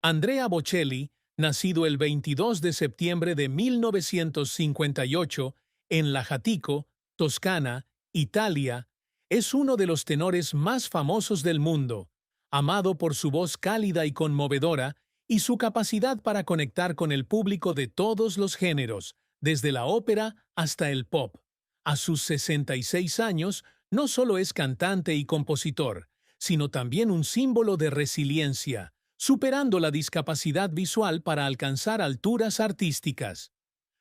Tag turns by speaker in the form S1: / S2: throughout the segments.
S1: Andrea Bocelli, nacido el 22 de septiembre de 1958 en Lajatico, Toscana, Italia, es uno de los tenores más famosos del mundo, amado por su voz cálida y conmovedora y su capacidad para conectar con el público de todos los géneros, desde la ópera hasta el pop. A sus 66 años, no solo es cantante y compositor, sino también un símbolo de resiliencia, superando la discapacidad visual para alcanzar alturas artísticas.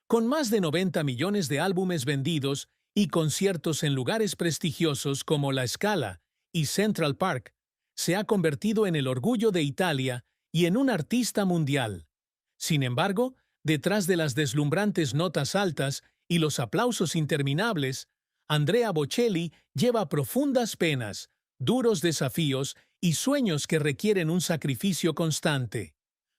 S1: Con más de 90 millones de álbumes vendidos y conciertos en lugares prestigiosos como La Scala y Central Park, se ha convertido en el orgullo de Italia y en un artista mundial. Sin embargo, detrás de las deslumbrantes notas altas y los aplausos interminables, Andrea Bocelli lleva profundas penas, duros desafíos y sueños que requieren un sacrificio constante.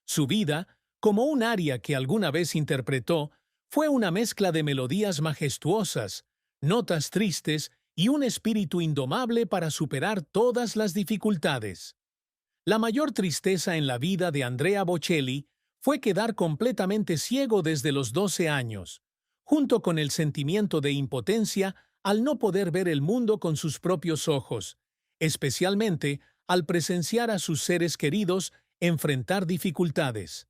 S1: Su vida, como un aria que alguna vez interpretó, fue una mezcla de melodías majestuosas, notas tristes y un espíritu indomable para superar todas las dificultades. La mayor tristeza en la vida de Andrea Bocelli fue quedar completamente ciego desde los 12 años, junto con el sentimiento de impotencia al no poder ver el mundo con sus propios ojos, especialmente al presenciar a sus seres queridos enfrentar dificultades.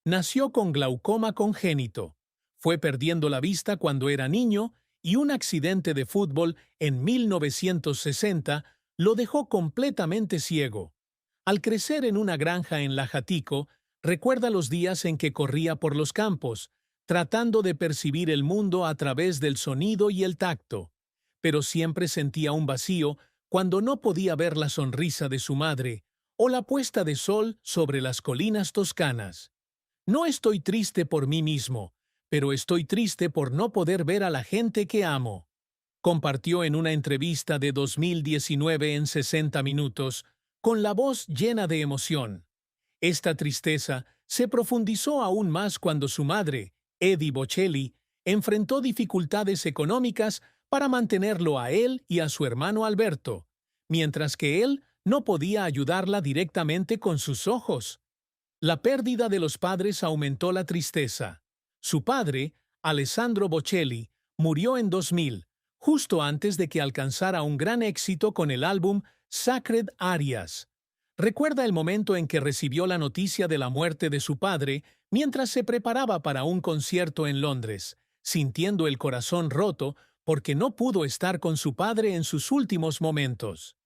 S1: Nació con glaucoma congénito, fue perdiendo la vista cuando era niño y un accidente de fútbol en 1960 lo dejó completamente ciego. Al crecer en una granja en Lajatico, recuerda los días en que corría por los campos, tratando de percibir el mundo a través del sonido y el tacto. Pero siempre sentía un vacío cuando no podía ver la sonrisa de su madre o la puesta de sol sobre las colinas toscanas. No estoy triste por mí mismo, pero estoy triste por no poder ver a la gente que amo. Compartió en una entrevista de 2019 en 60 minutos, con la voz llena de emoción. Esta tristeza se profundizó aún más cuando su madre, Eddie Bocelli, enfrentó dificultades económicas para mantenerlo a él y a su hermano Alberto, mientras que él no podía ayudarla directamente con sus ojos. La pérdida de los padres aumentó la tristeza. Su padre, Alessandro Bocelli, murió en 2000, justo antes de que alcanzara un gran éxito con el álbum Sacred Arias. Recuerda el momento en que recibió la noticia de la muerte de su padre mientras se preparaba para un concierto en Londres, sintiendo el corazón roto porque no pudo estar con su padre en sus últimos momentos.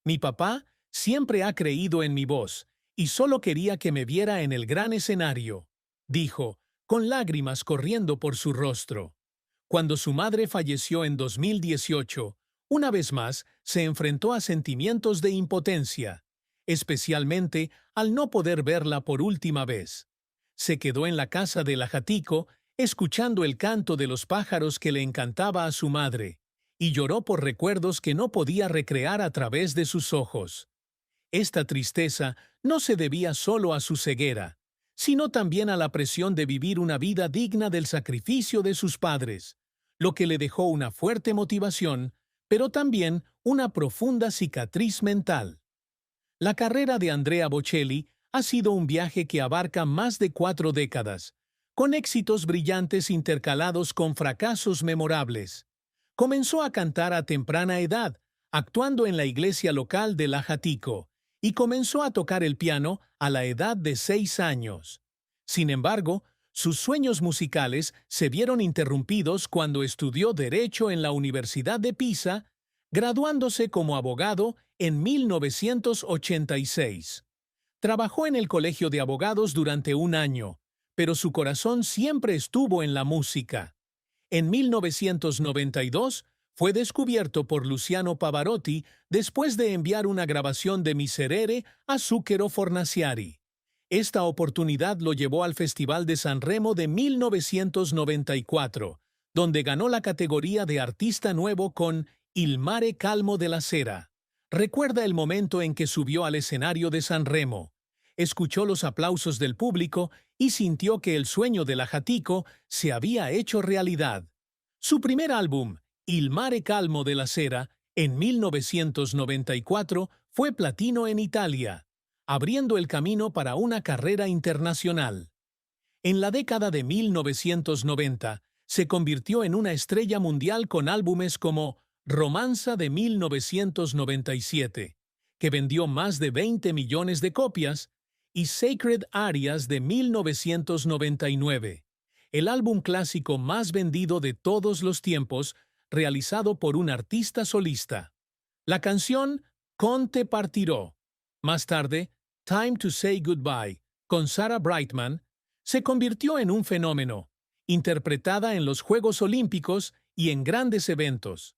S1: Mi papá siempre ha creído en mi voz y solo quería que me viera en el gran escenario, dijo, con lágrimas corriendo por su rostro. Cuando su madre falleció en 2018, una vez más se enfrentó a sentimientos de impotencia, especialmente al no poder verla por última vez. Se quedó en la casa de Lajatico, escuchando el canto de los pájaros que le encantaba a su madre, y lloró por recuerdos que no podía recrear a través de sus ojos. Esta tristeza no se debía solo a su ceguera, sino también a la presión de vivir una vida digna del sacrificio de sus padres, lo que le dejó una fuerte motivación, pero también una profunda cicatriz mental. La carrera de Andrea Bocelli ha sido un viaje que abarca más de 4 décadas, con éxitos brillantes intercalados con fracasos memorables. Comenzó a cantar a temprana edad, actuando en la iglesia local de Lajatico, y comenzó a tocar el piano a la edad de 6 años. Sin embargo, sus sueños musicales se vieron interrumpidos cuando estudió Derecho en la Universidad de Pisa, graduándose como abogado en 1986. Trabajó en el Colegio de Abogados durante un año, pero su corazón siempre estuvo en la música. En 1992, fue descubierto por Luciano Pavarotti después de enviar una grabación de Miserere a Zucchero Fornaciari. Esta oportunidad lo llevó al Festival de San Remo de 1994, donde ganó la categoría de Artista Nuevo con Il mare calmo della sera. Recuerda el momento en que subió al escenario de San Remo. Escuchó los aplausos del público y sintió que el sueño de Lajatico se había hecho realidad. Su primer álbum, Il mare calmo della sera, en 1994, fue platino en Italia. abriendo el camino para una carrera internacional. En la década de 1990, se convirtió en una estrella mundial con álbumes como Romanza de 1997, que vendió más de 20 millones de copias, y Sacred Arias de 1999, el álbum clásico más vendido de todos los tiempos, realizado por un artista solista. La canción Con te partiró, más tarde Time to Say Goodbye, con Sarah Brightman, se convirtió en un fenómeno, interpretada en los Juegos Olímpicos y en grandes eventos.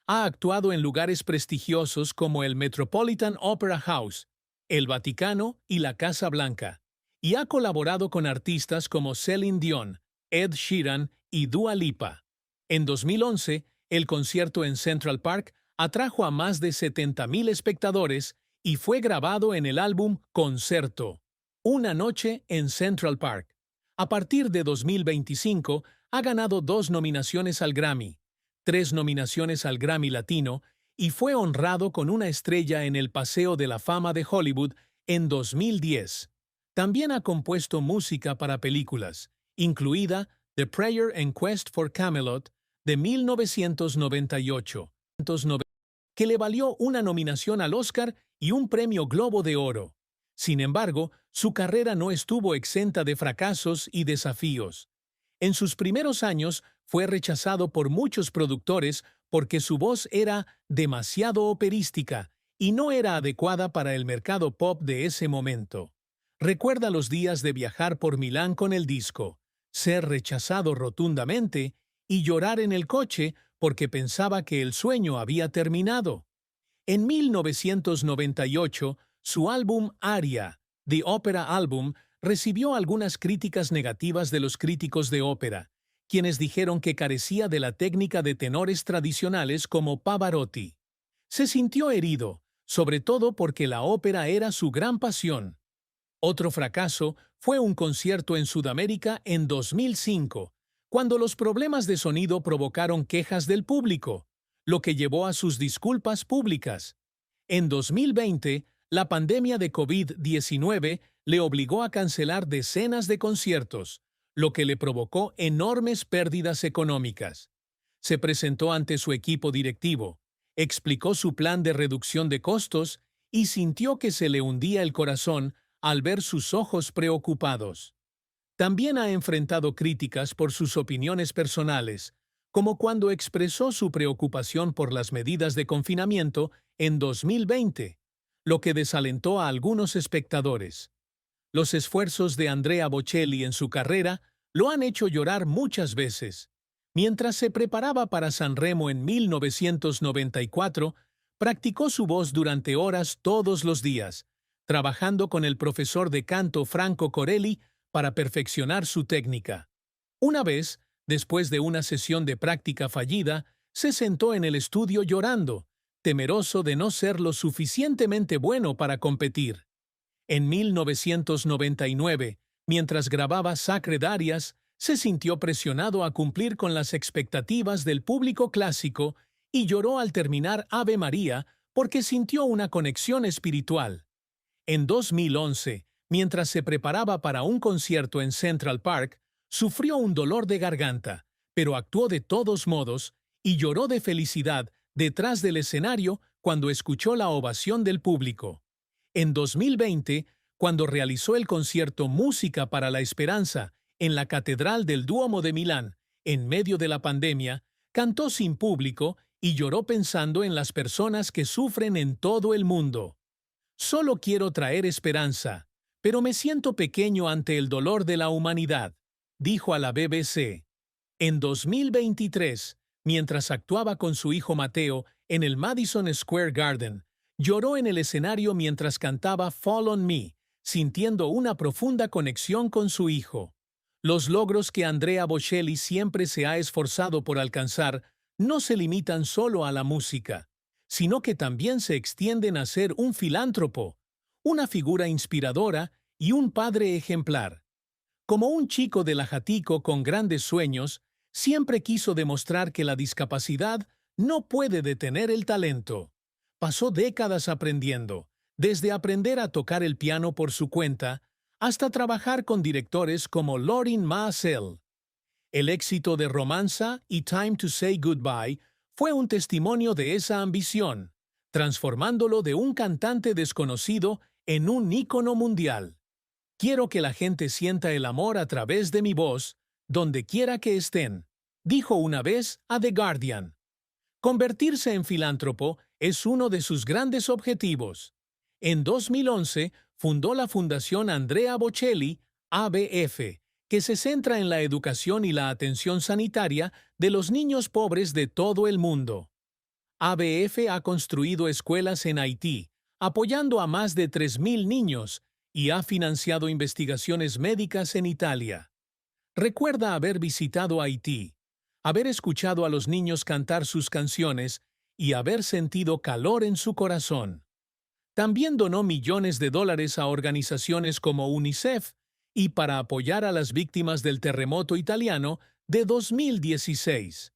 S1: Ha actuado en lugares prestigiosos como el Metropolitan Opera House, el Vaticano y la Casa Blanca, y ha colaborado con artistas como Celine Dion, Ed Sheeran y Dua Lipa. En 2011, el concierto en Central Park atrajo a más de 70,000 espectadores y fue grabado en el álbum Concerto, Una noche en Central Park. A partir de 2025, ha ganado 2 nominaciones al Grammy, 3 nominaciones al Grammy Latino y fue honrado con una estrella en el Paseo de la Fama de Hollywood en 2010. También ha compuesto música para películas, incluida The Prayer and Quest for Camelot de 1998, que le valió una nominación al Oscar y un premio Globo de Oro. Sin embargo, su carrera no estuvo exenta de fracasos y desafíos. En sus primeros años fue rechazado por muchos productores porque su voz era demasiado operística y no era adecuada para el mercado pop de ese momento. Recuerda los días de viajar por Milán con el disco, ser rechazado rotundamente y llorar en el coche porque pensaba que el sueño había terminado. En 1998, su álbum Aria, The Opera Album, recibió algunas críticas negativas de los críticos de ópera, quienes dijeron que carecía de la técnica de tenores tradicionales como Pavarotti. Se sintió herido, sobre todo porque la ópera era su gran pasión. Otro fracaso fue un concierto en Sudamérica en 2005, cuando los problemas de sonido provocaron quejas del público, lo que llevó a sus disculpas públicas. En 2020, la pandemia de COVID-19 le obligó a cancelar decenas de conciertos, lo que le provocó enormes pérdidas económicas. Se presentó ante su equipo directivo, explicó su plan de reducción de costos y sintió que se le hundía el corazón al ver sus ojos preocupados. También ha enfrentado críticas por sus opiniones personales, como cuando expresó su preocupación por las medidas de confinamiento en 2020, lo que desalentó a algunos espectadores. Los esfuerzos de Andrea Bocelli en su carrera lo han hecho llorar muchas veces. Mientras se preparaba para Sanremo en 1994, practicó su voz durante horas todos los días, trabajando con el profesor de canto Franco Corelli para perfeccionar su técnica. Una vez, después de una sesión de práctica fallida, se sentó en el estudio llorando, temeroso de no ser lo suficientemente bueno para competir. En 1999, mientras grababa Sacred Arias, se sintió presionado a cumplir con las expectativas del público clásico y lloró al terminar Ave María porque sintió una conexión espiritual. En 2011, mientras se preparaba para un concierto en Central Park, sufrió un dolor de garganta, pero actuó de todos modos y lloró de felicidad detrás del escenario cuando escuchó la ovación del público. En 2020, cuando realizó el concierto Música para la Esperanza en la Catedral del Duomo de Milán, en medio de la pandemia, cantó sin público y lloró pensando en las personas que sufren en todo el mundo. Solo quiero traer esperanza, pero me siento pequeño ante el dolor de la humanidad, dijo a la BBC. En 2023, mientras actuaba con su hijo Mateo en el Madison Square Garden, lloró en el escenario mientras cantaba Fall on Me, sintiendo una profunda conexión con su hijo. Los logros que Andrea Bocelli siempre se ha esforzado por alcanzar no se limitan solo a la música, sino que también se extienden a ser un filántropo, una figura inspiradora y un padre ejemplar. Como un chico del Ajatico con grandes sueños, siempre quiso demostrar que la discapacidad no puede detener el talento. Pasó décadas aprendiendo, desde aprender a tocar el piano por su cuenta hasta trabajar con directores como Lorin Maazel. El éxito de Romanza y Time to Say Goodbye fue un testimonio de esa ambición, transformándolo de un cantante desconocido en un ícono mundial. Quiero que la gente sienta el amor a través de mi voz, donde quiera que estén, dijo una vez a The Guardian. Convertirse en filántropo es uno de sus grandes objetivos. En 2011 fundó la Fundación Andrea Bocelli, ABF, que se centra en la educación y la atención sanitaria de los niños pobres de todo el mundo. ABF ha construido escuelas en Haití, apoyando a más de 3.000 niños, y ha financiado investigaciones médicas en Italia. Recuerda haber visitado Haití, haber escuchado a los niños cantar sus canciones y haber sentido calor en su corazón. También donó millones de dólares a organizaciones como UNICEF y para apoyar a las víctimas del terremoto italiano de 2016.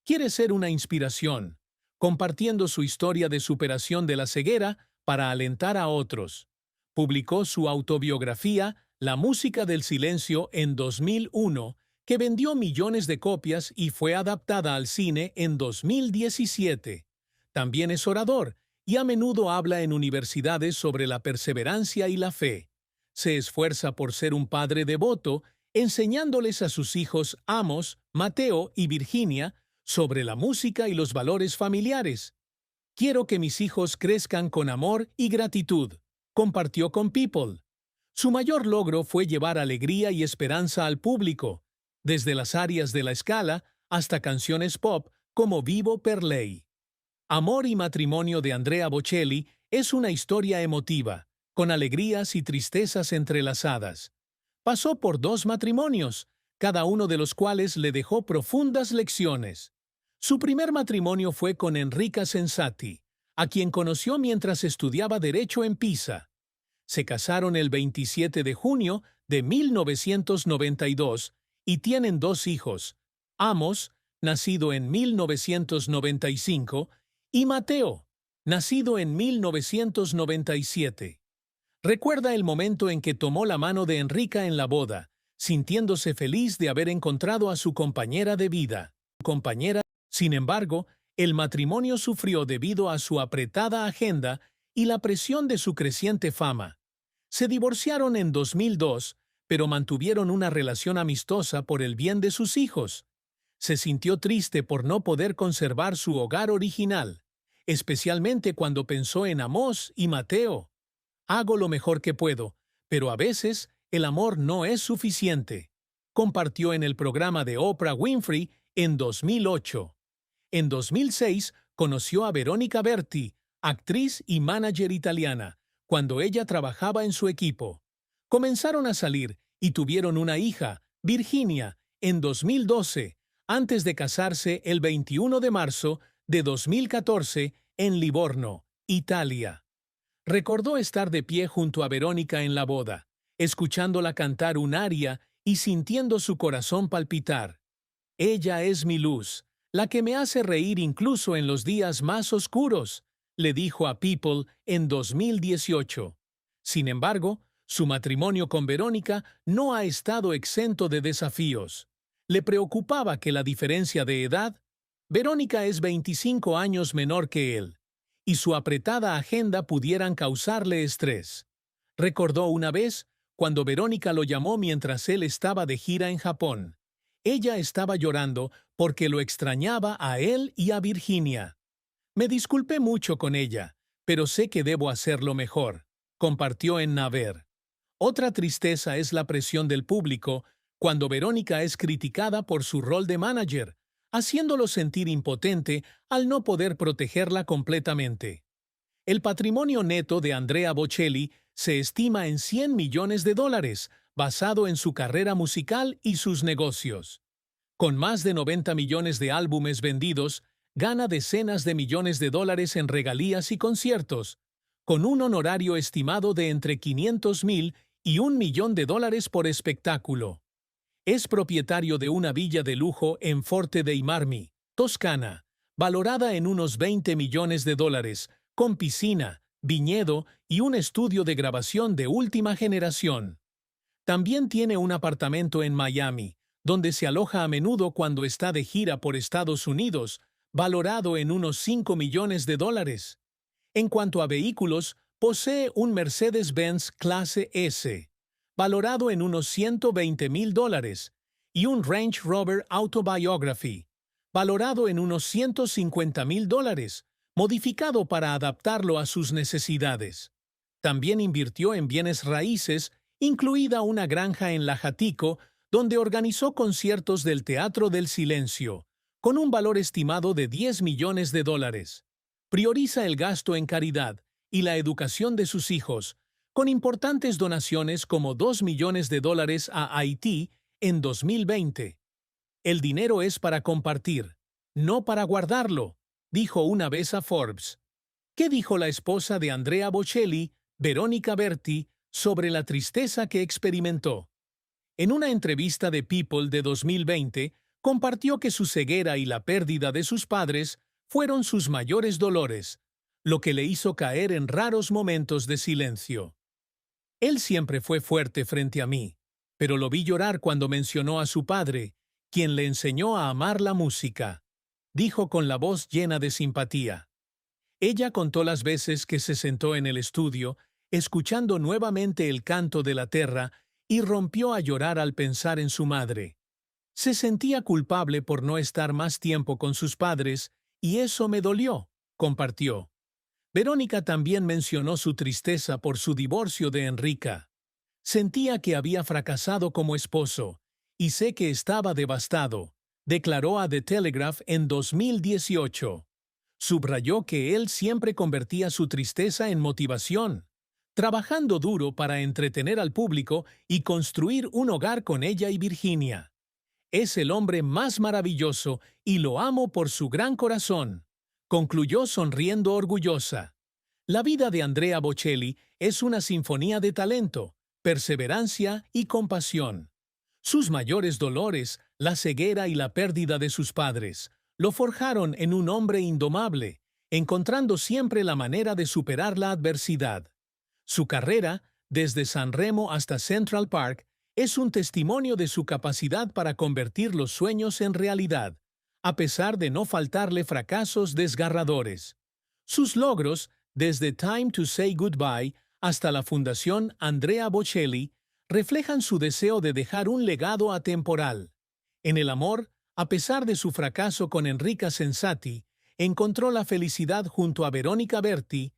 S1: Quiere ser una inspiración, compartiendo su historia de superación de la ceguera para alentar a otros. Publicó su autobiografía La música del silencio en 2001, que vendió millones de copias y fue adaptada al cine en 2017. También es orador y a menudo habla en universidades sobre la perseverancia y la fe. Se esfuerza por ser un padre devoto, enseñándoles a sus hijos Amos, Mateo y Virginia sobre la música y los valores familiares. Quiero que mis hijos crezcan con amor y gratitud, compartió con People. Su mayor logro fue llevar alegría y esperanza al público, desde las arias de la Scala hasta canciones pop como Vivo per lei. Amor y matrimonio de Andrea Bocelli es una historia emotiva, con alegrías y tristezas entrelazadas. Pasó por 2 matrimonios, cada uno de los cuales le dejó profundas lecciones. Su primer matrimonio fue con Enrica Sensati, a quien conoció mientras estudiaba Derecho en Pisa. Se casaron el 27 de junio de 1992 y tienen 2 hijos, Amos, nacido en 1995, y Mateo, nacido en 1997. Recuerda el momento en que tomó la mano de Enrica en la boda, sintiéndose feliz de haber encontrado a su compañera de vida. Sin embargo, el matrimonio sufrió debido a su apretada agenda y la presión de su creciente fama. Se divorciaron en 2002, pero mantuvieron una relación amistosa por el bien de sus hijos. Se sintió triste por no poder conservar su hogar original, especialmente cuando pensó en Amós y Mateo. Hago lo mejor que puedo, pero a veces el amor no es suficiente, compartió en el programa de Oprah Winfrey en 2008. En 2006 conoció a Veronica Berti, actriz y manager italiana, cuando ella trabajaba en su equipo. Comenzaron a salir y tuvieron una hija, Virginia, en 2012, antes de casarse el 21 de marzo de 2014 en Livorno, Italia. Recordó estar de pie junto a Verónica en la boda, escuchándola cantar un aria y sintiendo su corazón palpitar. Ella es mi luz, la que me hace reír incluso en los días más oscuros, le dijo a People en 2018. Sin embargo, su matrimonio con Verónica no ha estado exento de desafíos. Le preocupaba que la diferencia de edad. Verónica es 25 años menor que él, y su apretada agenda pudieran causarle estrés. Recordó una vez cuando Verónica lo llamó mientras él estaba de gira en Japón. Ella estaba llorando porque lo extrañaba a él y a Virginia. Me disculpé mucho con ella, pero sé que debo hacerlo mejor, compartió en Naver. Otra tristeza es la presión del público cuando Verónica es criticada por su rol de manager, haciéndolo sentir impotente al no poder protegerla completamente. El patrimonio neto de Andrea Bocelli se estima en $100 millones, basado en su carrera musical y sus negocios. Con más de 90 millones de álbumes vendidos, gana decenas de millones de dólares en regalías y conciertos, con un honorario estimado de entre $500,000 y $1 millón por espectáculo. Es propietario de una villa de lujo en Forte dei Marmi, Toscana, valorada en unos $20 millones, con piscina, viñedo y un estudio de grabación de última generación. También tiene un apartamento en Miami, donde se aloja a menudo cuando está de gira por Estados Unidos, valorado en unos 5 millones de dólares. En cuanto a vehículos, posee un Mercedes-Benz Clase S, valorado en unos 120,000 dólares, y un Range Rover Autobiography, valorado en unos 150,000 dólares, modificado para adaptarlo a sus necesidades. También invirtió en bienes raíces, incluida una granja en La Jatico, donde organizó conciertos del Teatro del Silencio, con un valor estimado de 10 millones de dólares. Prioriza el gasto en caridad y la educación de sus hijos, con importantes donaciones como 2 millones de dólares a Haití en 2020. El dinero es para compartir, no para guardarlo, dijo una vez a Forbes. ¿Qué dijo la esposa de Andrea Bocelli, Verónica Berti, sobre la tristeza que experimentó? En una entrevista de People de 2020, compartió que su ceguera y la pérdida de sus padres fueron sus mayores dolores, lo que le hizo caer en raros momentos de silencio. Él siempre fue fuerte frente a mí, pero lo vi llorar cuando mencionó a su padre, quien le enseñó a amar la música, dijo con la voz llena de simpatía. Ella contó las veces que se sentó en el estudio, escuchando nuevamente el canto de la terra, y rompió a llorar al pensar en su madre. Se sentía culpable por no estar más tiempo con sus padres, y eso me dolió, compartió. Verónica también mencionó su tristeza por su divorcio de Enrica. Sentía que había fracasado como esposo, y sé que estaba devastado, declaró a The Telegraph en 2018. Subrayó que él siempre convertía su tristeza en motivación, trabajando duro para entretener al público y construir un hogar con ella y Virginia. Es el hombre más maravilloso y lo amo por su gran corazón, concluyó sonriendo orgullosa. La vida de Andrea Bocelli es una sinfonía de talento, perseverancia y compasión. Sus mayores dolores, la ceguera y la pérdida de sus padres, lo forjaron en un hombre indomable, encontrando siempre la manera de superar la adversidad. Su carrera, desde San Remo hasta Central Park, es un testimonio de su capacidad para convertir los sueños en realidad, a pesar de no faltarle fracasos desgarradores. Sus logros, desde Time to Say Goodbye hasta la Fundación Andrea Bocelli, reflejan su deseo de dejar un legado atemporal. En el amor, a pesar de su fracaso con Enrica Sensati, encontró la felicidad junto a Verónica Berti